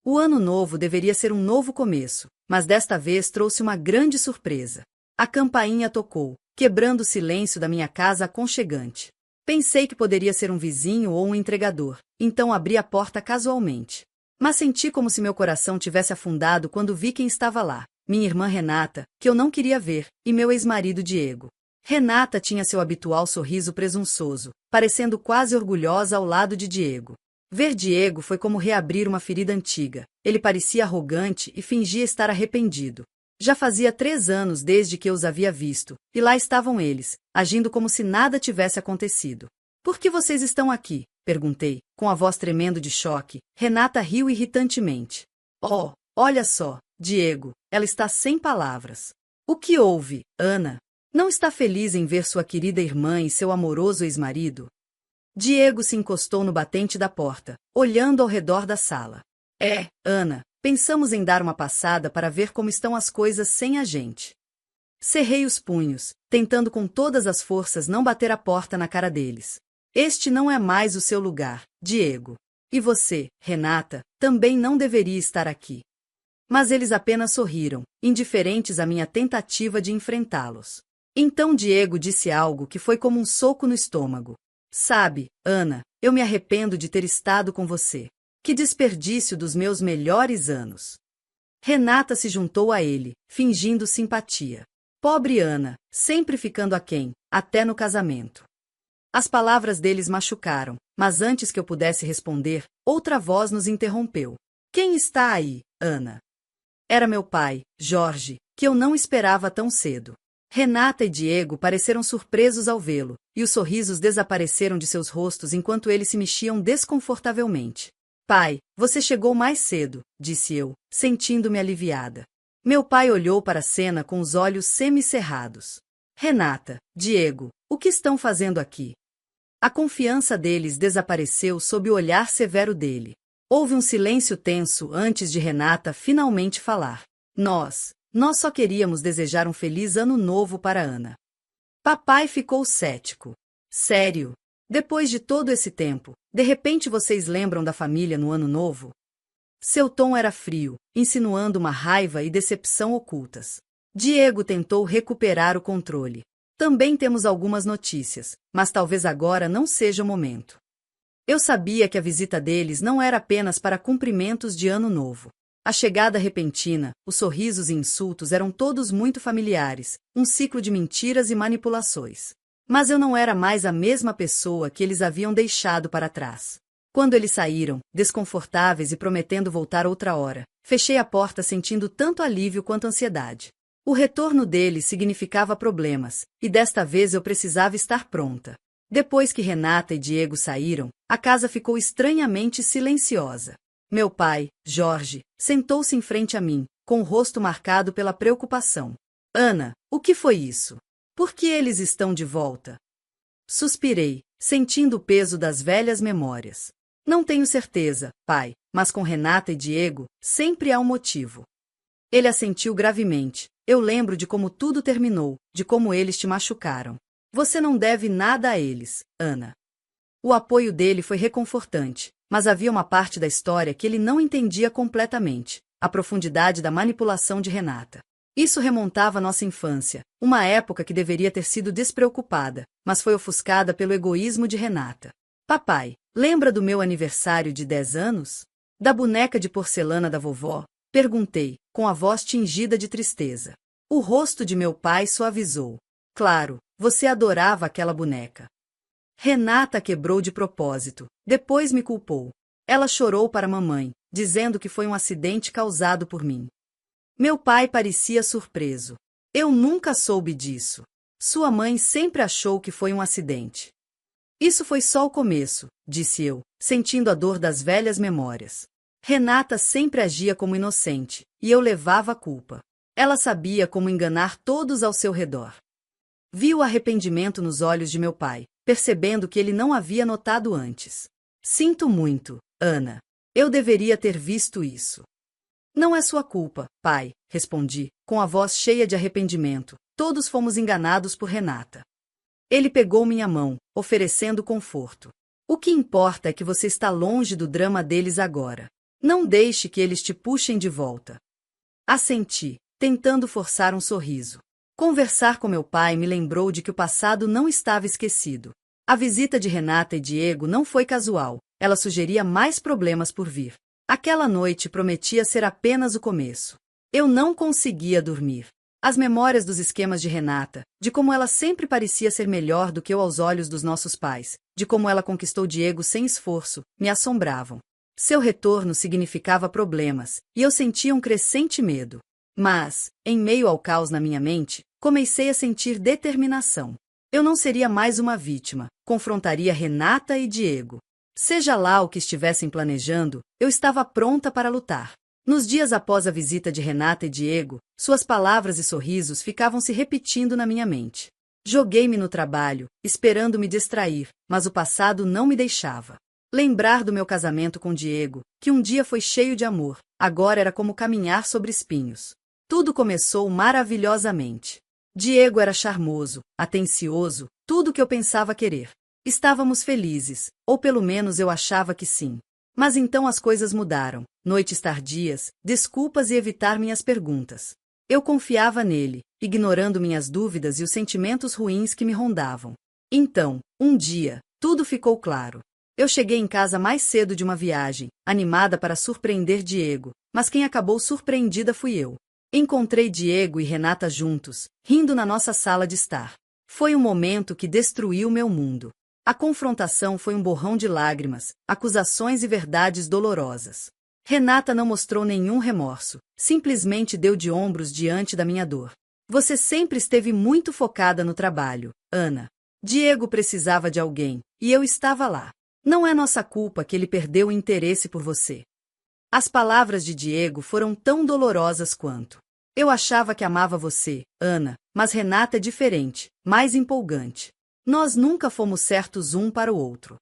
O ano novo deveria ser um novo começo, mas desta vez trouxe uma grande surpresa. A campainha tocou, quebrando o silêncio da minha casa aconchegante. Pensei que poderia ser um vizinho ou um entregador, então abri a porta casualmente. Mas senti como se meu coração tivesse afundado quando vi quem estava lá. Minha irmã Renata, que eu não queria ver, e meu ex-marido Diego. Renata tinha seu habitual sorriso presunçoso, parecendo quase orgulhosa ao lado de Diego. Ver Diego foi como reabrir uma ferida antiga. Ele parecia arrogante e fingia estar arrependido. Já fazia 3 anos desde que eu os havia visto, e lá estavam eles, agindo como se nada tivesse acontecido. Por que vocês estão aqui? Perguntei, com a voz tremendo de choque. Renata riu irritantemente. Oh, olha só, Diego, ela está sem palavras. O que houve, Ana? Não está feliz em ver sua querida irmã e seu amoroso ex-marido? Diego se encostou no batente da porta, olhando ao redor da sala. Ana, pensamos em dar uma passada para ver como estão as coisas sem a gente. Cerrei os punhos, tentando com todas as forças não bater a porta na cara deles. Este não é mais o seu lugar, Diego. E você, Renata, também não deveria estar aqui. Mas eles apenas sorriram, indiferentes à minha tentativa de enfrentá-los. Então Diego disse algo que foi como um soco no estômago. Sabe, Ana, eu me arrependo de ter estado com você. Que desperdício dos meus melhores anos. Renata se juntou a ele, fingindo simpatia. Pobre Ana, sempre ficando aquém, até no casamento. As palavras deles machucaram, mas antes que eu pudesse responder, outra voz nos interrompeu. Quem está aí, Ana? Era meu pai, Jorge, que eu não esperava tão cedo. Renata e Diego pareceram surpresos ao vê-lo, e os sorrisos desapareceram de seus rostos enquanto eles se mexiam desconfortavelmente. Pai, você chegou mais cedo, disse eu, sentindo-me aliviada. Meu pai olhou para a cena com os olhos semicerrados. Renata, Diego, o que estão fazendo aqui? A confiança deles desapareceu sob o olhar severo dele. Houve um silêncio tenso antes de Renata finalmente falar. Nós só queríamos desejar um feliz ano novo para Ana. Papai ficou cético. Sério? Depois de todo esse tempo, de repente vocês lembram da família no ano novo? Seu tom era frio, insinuando uma raiva e decepção ocultas. Diego tentou recuperar o controle. Também temos algumas notícias, mas talvez agora não seja o momento. Eu sabia que a visita deles não era apenas para cumprimentos de ano novo. A chegada repentina, os sorrisos e insultos eram todos muito familiares, um ciclo de mentiras e manipulações. Mas eu não era mais a mesma pessoa que eles haviam deixado para trás. Quando eles saíram, desconfortáveis e prometendo voltar outra hora, fechei a porta sentindo tanto alívio quanto ansiedade. O retorno deles significava problemas, e desta vez eu precisava estar pronta. Depois que Renata e Diego saíram, a casa ficou estranhamente silenciosa. Meu pai, Jorge, sentou-se em frente a mim, com o rosto marcado pela preocupação. Ana, o que foi isso? Por que eles estão de volta? Suspirei, sentindo o peso das velhas memórias. Não tenho certeza, pai, mas com Renata e Diego, sempre há um motivo. Ele assentiu gravemente. Eu lembro de como tudo terminou, de como eles te machucaram. Você não deve nada a eles, Ana. O apoio dele foi reconfortante, mas havia uma parte da história que ele não entendia completamente, a profundidade da manipulação de Renata. Isso remontava à nossa infância, uma época que deveria ter sido despreocupada, mas foi ofuscada pelo egoísmo de Renata. Papai, lembra do meu aniversário de 10 anos? Da boneca de porcelana da vovó? Perguntei, com a voz tingida de tristeza. O rosto de meu pai suavizou. Claro, você adorava aquela boneca. Renata quebrou de propósito, depois me culpou. Ela chorou para mamãe, dizendo que foi um acidente causado por mim. Meu pai parecia surpreso. Eu nunca soube disso. Sua mãe sempre achou que foi um acidente. Isso foi só o começo, disse eu, sentindo a dor das velhas memórias. Renata sempre agia como inocente, e eu levava a culpa. Ela sabia como enganar todos ao seu redor. Vi o arrependimento nos olhos de meu pai, percebendo que ele não havia notado antes. Sinto muito, Ana. Eu deveria ter visto isso. Não é sua culpa, pai, respondi, com a voz cheia de arrependimento. Todos fomos enganados por Renata. Ele pegou minha mão, oferecendo conforto. O que importa é que você está longe do drama deles agora. Não deixe que eles te puxem de volta. Assenti, tentando forçar um sorriso. Conversar com meu pai me lembrou de que o passado não estava esquecido. A visita de Renata e Diego não foi casual, ela sugeria mais problemas por vir. Aquela noite prometia ser apenas o começo. Eu não conseguia dormir. As memórias dos esquemas de Renata, de como ela sempre parecia ser melhor do que eu aos olhos dos nossos pais, de como ela conquistou Diego sem esforço, me assombravam. Seu retorno significava problemas, e eu sentia um crescente medo. Mas, em meio ao caos na minha mente, comecei a sentir determinação. Eu não seria mais uma vítima, confrontaria Renata e Diego. Seja lá o que estivessem planejando, eu estava pronta para lutar. Nos dias após a visita de Renata e Diego, suas palavras e sorrisos ficavam se repetindo na minha mente. Joguei-me no trabalho, esperando me distrair, mas o passado não me deixava. Lembrar do meu casamento com Diego, que um dia foi cheio de amor, agora era como caminhar sobre espinhos. Tudo começou maravilhosamente. Diego era charmoso, atencioso, tudo o que eu pensava querer. Estávamos felizes, ou pelo menos eu achava que sim. Mas então as coisas mudaram, noites tardias, desculpas e evitar minhas perguntas. Eu confiava nele, ignorando minhas dúvidas e os sentimentos ruins que me rondavam. Então, um dia, tudo ficou claro. Eu cheguei em casa mais cedo de uma viagem, animada para surpreender Diego, mas quem acabou surpreendida fui eu. Encontrei Diego e Renata juntos, rindo na nossa sala de estar. Foi um momento que destruiu meu mundo. A confrontação foi um borrão de lágrimas, acusações e verdades dolorosas. Renata não mostrou nenhum remorso, simplesmente deu de ombros diante da minha dor. Você sempre esteve muito focada no trabalho, Ana. Diego precisava de alguém, e eu estava lá. Não é nossa culpa que ele perdeu o interesse por você. As palavras de Diego foram tão dolorosas quanto. Eu achava que amava você, Ana, mas Renata é diferente, mais empolgante. Nós nunca fomos certos um para o outro.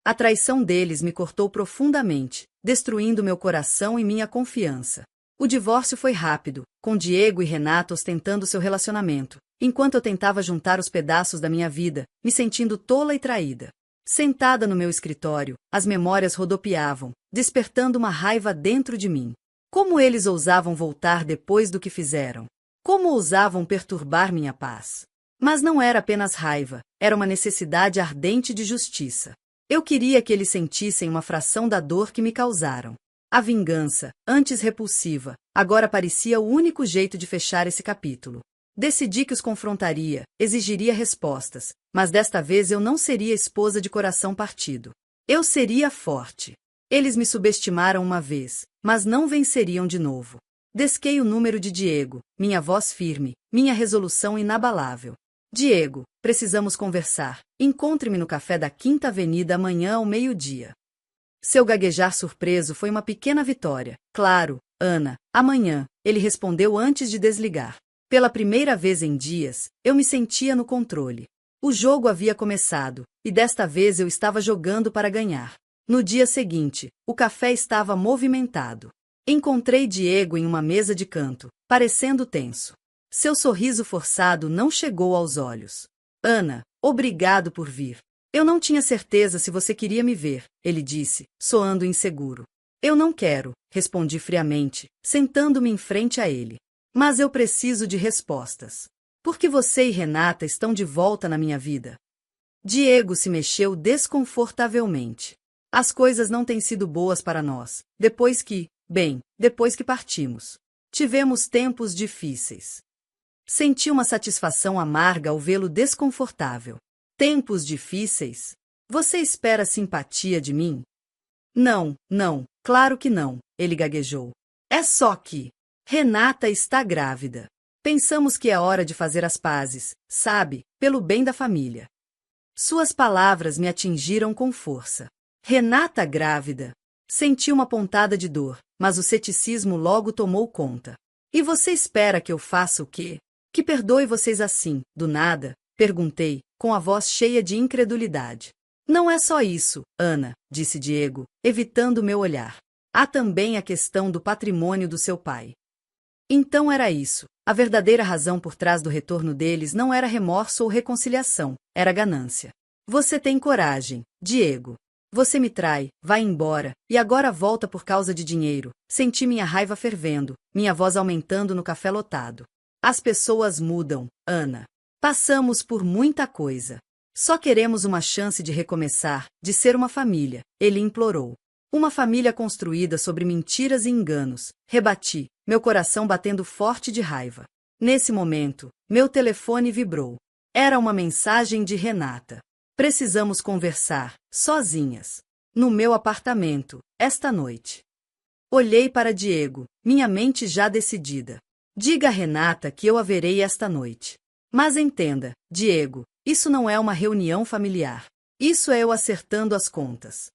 A traição deles me cortou profundamente, destruindo meu coração e minha confiança. O divórcio foi rápido, com Diego e Renata ostentando seu relacionamento, enquanto eu tentava juntar os pedaços da minha vida, me sentindo tola e traída. Sentada no meu escritório, as memórias rodopiavam, despertando uma raiva dentro de mim. Como eles ousavam voltar depois do que fizeram? Como ousavam perturbar minha paz? Mas não era apenas raiva, era uma necessidade ardente de justiça. Eu queria que eles sentissem uma fração da dor que me causaram. A vingança, antes repulsiva, agora parecia o único jeito de fechar esse capítulo. Decidi que os confrontaria, exigiria respostas, mas desta vez eu não seria esposa de coração partido. Eu seria forte. Eles me subestimaram uma vez, mas não venceriam de novo. Desquei o número de Diego, minha voz firme, minha resolução inabalável. Diego, precisamos conversar. Encontre-me no café da Quinta Avenida amanhã ao meio-dia. Seu gaguejar surpreso foi uma pequena vitória. Claro, Ana, amanhã, ele respondeu antes de desligar. Pela primeira vez em dias, eu me sentia no controle. O jogo havia começado, e desta vez eu estava jogando para ganhar. No dia seguinte, o café estava movimentado. Encontrei Diego em uma mesa de canto, parecendo tenso. Seu sorriso forçado não chegou aos olhos. Ana, obrigado por vir. Eu não tinha certeza se você queria me ver, ele disse, soando inseguro. Eu não quero, respondi friamente, sentando-me em frente a ele. Mas eu preciso de respostas. Por que você e Renata estão de volta na minha vida? Diego se mexeu desconfortavelmente. As coisas não têm sido boas para nós, depois que partimos. Tivemos tempos difíceis. Senti uma satisfação amarga ao vê-lo desconfortável. Tempos difíceis? Você espera simpatia de mim? Não, claro que não, ele gaguejou. É só que Renata está grávida. Pensamos que é hora de fazer as pazes, sabe, pelo bem da família. Suas palavras me atingiram com força. Renata grávida. Senti uma pontada de dor, mas o ceticismo logo tomou conta. E você espera que eu faça o quê? Que perdoe vocês assim, do nada? Perguntei, com a voz cheia de incredulidade. Não é só isso, Ana, disse Diego, evitando meu olhar. Há também a questão do patrimônio do seu pai. Então era isso. A verdadeira razão por trás do retorno deles não era remorso ou reconciliação, era ganância. Você tem coragem, Diego. Você me trai, vai embora, e agora volta por causa de dinheiro. Senti minha raiva fervendo, minha voz aumentando no café lotado. As pessoas mudam, Ana. Passamos por muita coisa. Só queremos uma chance de recomeçar, de ser uma família, ele implorou. Uma família construída sobre mentiras e enganos, rebati, meu coração batendo forte de raiva. Nesse momento, meu telefone vibrou. Era uma mensagem de Renata. Precisamos conversar, sozinhas. No meu apartamento, esta noite. Olhei para Diego, minha mente já decidida. Diga a Renata que eu a verei esta noite. Mas entenda, Diego, isso não é uma reunião familiar. Isso é eu acertando as contas.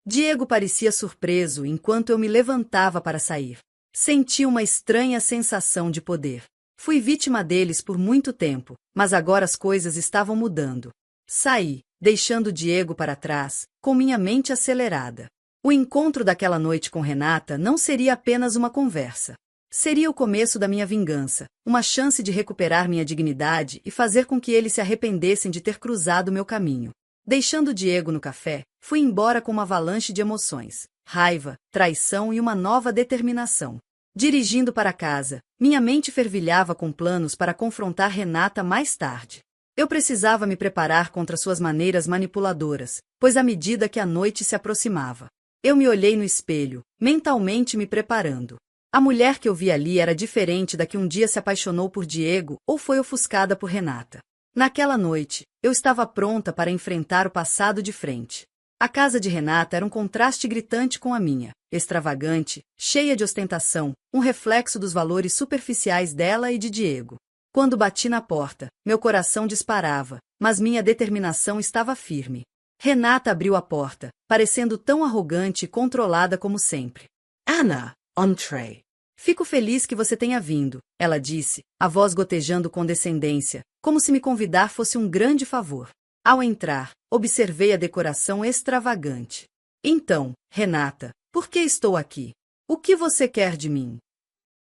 Diego parecia surpreso enquanto eu me levantava para sair. Senti uma estranha sensação de poder. Fui vítima deles por muito tempo, mas agora as coisas estavam mudando. Saí, deixando Diego para trás, com minha mente acelerada. O encontro daquela noite com Renata não seria apenas uma conversa. Seria o começo da minha vingança, uma chance de recuperar minha dignidade e fazer com que eles se arrependessem de ter cruzado meu caminho. Deixando Diego no café, fui embora com uma avalanche de emoções, raiva, traição e uma nova determinação. Dirigindo para casa, minha mente fervilhava com planos para confrontar Renata mais tarde. Eu precisava me preparar contra suas maneiras manipuladoras, pois à medida que a noite se aproximava, eu me olhei no espelho, mentalmente me preparando. A mulher que eu vi ali era diferente da que um dia se apaixonou por Diego ou foi ofuscada por Renata. Naquela noite, eu estava pronta para enfrentar o passado de frente. A casa de Renata era um contraste gritante com a minha, extravagante, cheia de ostentação, um reflexo dos valores superficiais dela e de Diego. Quando bati na porta, meu coração disparava, mas minha determinação estava firme. Renata abriu a porta, parecendo tão arrogante e controlada como sempre. Ana, entrei. Fico feliz que você tenha vindo, ela disse, a voz gotejando com descendência, como se me convidar fosse um grande favor. Ao entrar, observei a decoração extravagante. Então, Renata, por que estou aqui? O que você quer de mim?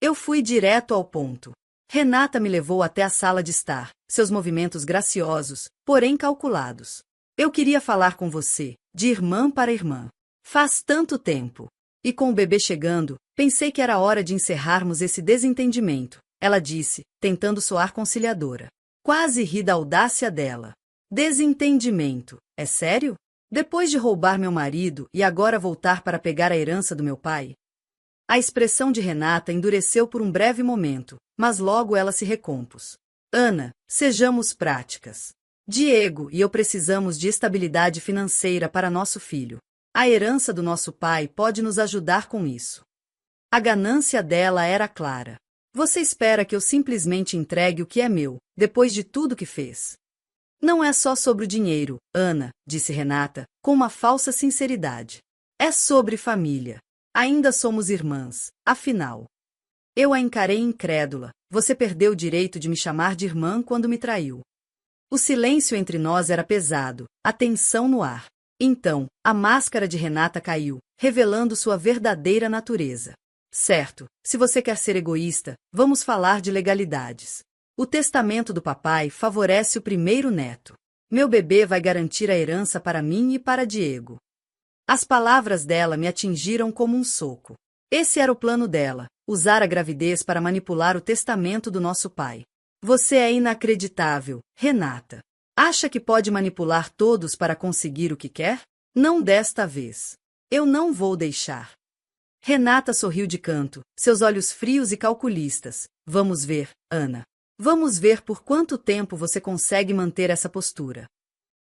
Eu fui direto ao ponto. Renata me levou até a sala de estar, seus movimentos graciosos, porém calculados. Eu queria falar com você, de irmã para irmã. Faz tanto tempo. E com o bebê chegando, pensei que era hora de encerrarmos esse desentendimento, ela disse, tentando soar conciliadora. Quase ri da audácia dela. Desentendimento, é sério? Depois de roubar meu marido e agora voltar para pegar a herança do meu pai? A expressão de Renata endureceu por um breve momento, mas logo ela se recompôs. Ana, sejamos práticas. Diego e eu precisamos de estabilidade financeira para nosso filho. A herança do nosso pai pode nos ajudar com isso. A ganância dela era clara. Você espera que eu simplesmente entregue o que é meu, depois de tudo que fez? Não é só sobre o dinheiro, Ana, disse Renata, com uma falsa sinceridade. É sobre família. Ainda somos irmãs, afinal. Eu a encarei incrédula. Você perdeu o direito de me chamar de irmã quando me traiu. O silêncio entre nós era pesado, a tensão no ar. Então, a máscara de Renata caiu, revelando sua verdadeira natureza. Certo, se você quer ser egoísta, vamos falar de legalidades. O testamento do papai favorece o primeiro neto. Meu bebê vai garantir a herança para mim e para Diego. As palavras dela me atingiram como um soco. Esse era o plano dela, usar a gravidez para manipular o testamento do nosso pai. Você é inacreditável, Renata. Acha que pode manipular todos para conseguir o que quer? Não desta vez. Eu não vou deixar. Renata sorriu de canto, seus olhos frios e calculistas. Vamos ver, Ana. Vamos ver por quanto tempo você consegue manter essa postura.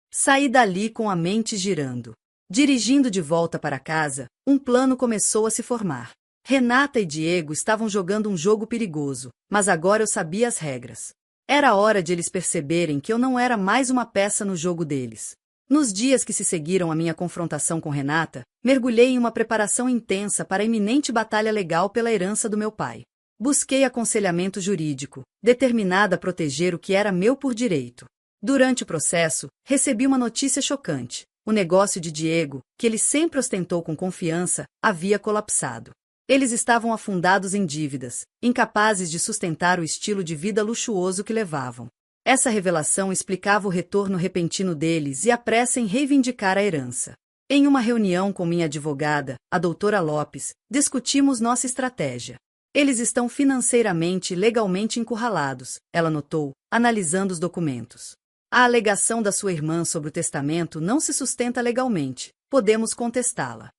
Saí dali com a mente girando. Dirigindo de volta para casa, um plano começou a se formar. Renata e Diego estavam jogando um jogo perigoso, mas agora eu sabia as regras. Era hora de eles perceberem que eu não era mais uma peça no jogo deles. Nos dias que se seguiram à minha confrontação com Renata, mergulhei em uma preparação intensa para a iminente batalha legal pela herança do meu pai. Busquei aconselhamento jurídico, determinada a proteger o que era meu por direito. Durante o processo, recebi uma notícia chocante. O negócio de Diego, que ele sempre ostentou com confiança, havia colapsado. Eles estavam afundados em dívidas, incapazes de sustentar o estilo de vida luxuoso que levavam. Essa revelação explicava o retorno repentino deles e a pressa em reivindicar a herança. Em uma reunião com minha advogada, a doutora Lopes, discutimos nossa estratégia. Eles estão financeiramente e legalmente encurralados, ela notou, analisando os documentos. A alegação da sua irmã sobre o testamento não se sustenta legalmente, podemos contestá-la.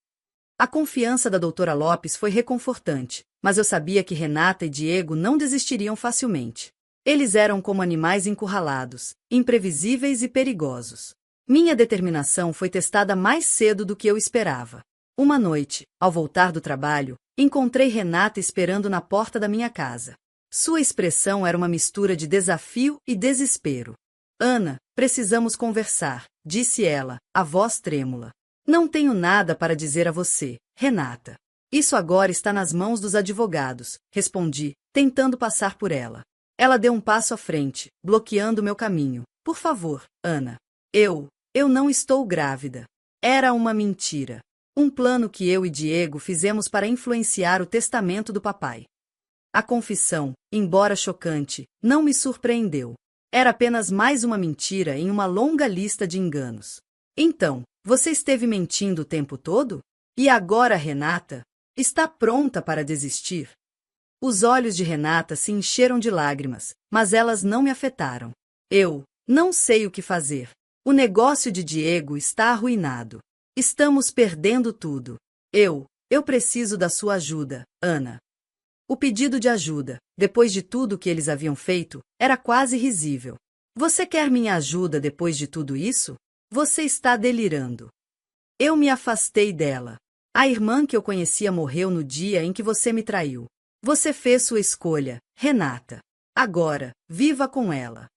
A confiança da doutora Lopes foi reconfortante, mas eu sabia que Renata e Diego não desistiriam facilmente. Eles eram como animais encurralados, imprevisíveis e perigosos. Minha determinação foi testada mais cedo do que eu esperava. Uma noite, ao voltar do trabalho, encontrei Renata esperando na porta da minha casa. Sua expressão era uma mistura de desafio e desespero. Ana, precisamos conversar, disse ela, a voz trêmula. Não tenho nada para dizer a você, Renata. Isso agora está nas mãos dos advogados, respondi, tentando passar por ela. Ela deu um passo à frente, bloqueando meu caminho. Por favor, Ana. Eu não estou grávida. Era uma mentira. Um plano que eu e Diego fizemos para influenciar o testamento do papai. A confissão, embora chocante, não me surpreendeu. Era apenas mais uma mentira em uma longa lista de enganos. Então, você esteve mentindo o tempo todo? E agora, Renata? Está pronta para desistir? Os olhos de Renata se encheram de lágrimas, mas elas não me afetaram. Eu não sei o que fazer. O negócio de Diego está arruinado. Estamos perdendo tudo. Eu preciso da sua ajuda, Ana. O pedido de ajuda, depois de tudo que eles haviam feito, era quase risível. Você quer minha ajuda depois de tudo isso? Você está delirando. Eu me afastei dela. A irmã que eu conhecia morreu no dia em que você me traiu. Você fez sua escolha, Renata. Agora, viva com ela.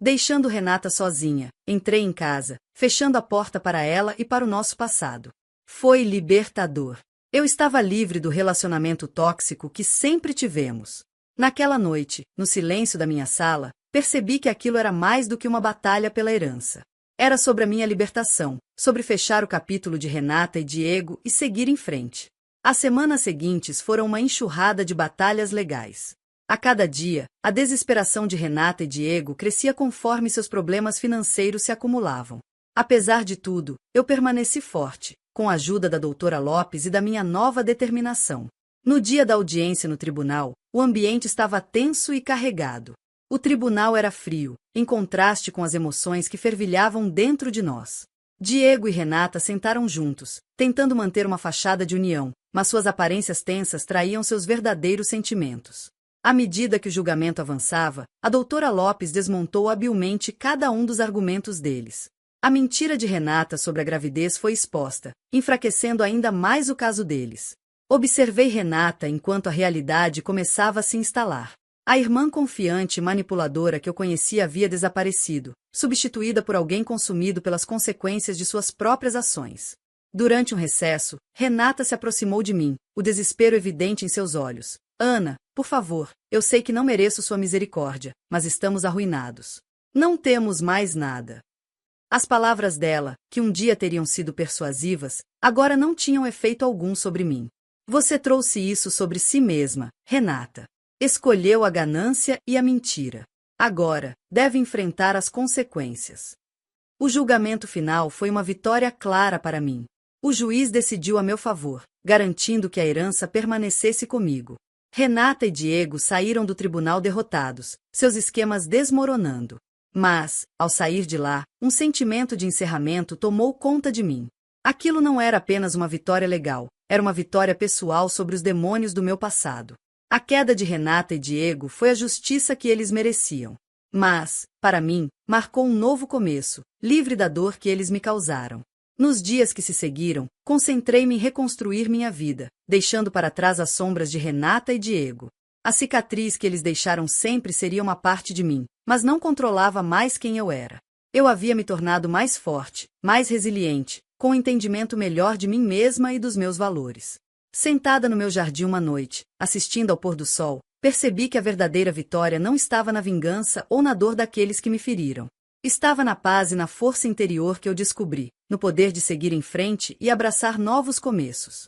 Deixando Renata sozinha, entrei em casa, fechando a porta para ela e para o nosso passado. Foi libertador. Eu estava livre do relacionamento tóxico que sempre tivemos. Naquela noite, no silêncio da minha sala, percebi que aquilo era mais do que uma batalha pela herança. Era sobre a minha libertação, sobre fechar o capítulo de Renata e Diego e seguir em frente. As semanas seguintes foram uma enxurrada de batalhas legais. A cada dia, a desesperação de Renata e Diego crescia conforme seus problemas financeiros se acumulavam. Apesar de tudo, eu permaneci forte, com a ajuda da doutora Lopes e da minha nova determinação. No dia da audiência no tribunal, o ambiente estava tenso e carregado. O tribunal era frio, em contraste com as emoções que fervilhavam dentro de nós. Diego e Renata sentaram juntos, tentando manter uma fachada de união, mas suas aparências tensas traíam seus verdadeiros sentimentos. À medida que o julgamento avançava, a doutora Lopes desmontou habilmente cada um dos argumentos deles. A mentira de Renata sobre a gravidez foi exposta, enfraquecendo ainda mais o caso deles. Observei Renata enquanto a realidade começava a se instalar. A irmã confiante e manipuladora que eu conhecia havia desaparecido, substituída por alguém consumido pelas consequências de suas próprias ações. Durante um recesso, Renata se aproximou de mim, o desespero evidente em seus olhos. Ana, por favor, eu sei que não mereço sua misericórdia, mas estamos arruinados. Não temos mais nada. As palavras dela, que um dia teriam sido persuasivas, agora não tinham efeito algum sobre mim. Você trouxe isso sobre si mesma, Renata. Escolheu a ganância e a mentira. Agora, deve enfrentar as consequências. O julgamento final foi uma vitória clara para mim. O juiz decidiu a meu favor, garantindo que a herança permanecesse comigo. Renata e Diego saíram do tribunal derrotados, seus esquemas desmoronando. Mas, ao sair de lá, um sentimento de encerramento tomou conta de mim. Aquilo não era apenas uma vitória legal, era uma vitória pessoal sobre os demônios do meu passado. A queda de Renata e Diego foi a justiça que eles mereciam. Mas, para mim, marcou um novo começo, livre da dor que eles me causaram. Nos dias que se seguiram, concentrei-me em reconstruir minha vida, deixando para trás as sombras de Renata e Diego. A cicatriz que eles deixaram sempre seria uma parte de mim, mas não controlava mais quem eu era. Eu havia me tornado mais forte, mais resiliente, com um entendimento melhor de mim mesma e dos meus valores. Sentada no meu jardim uma noite, assistindo ao pôr do sol, percebi que a verdadeira vitória não estava na vingança ou na dor daqueles que me feriram. Estava na paz e na força interior que eu descobri, no poder de seguir em frente e abraçar novos começos.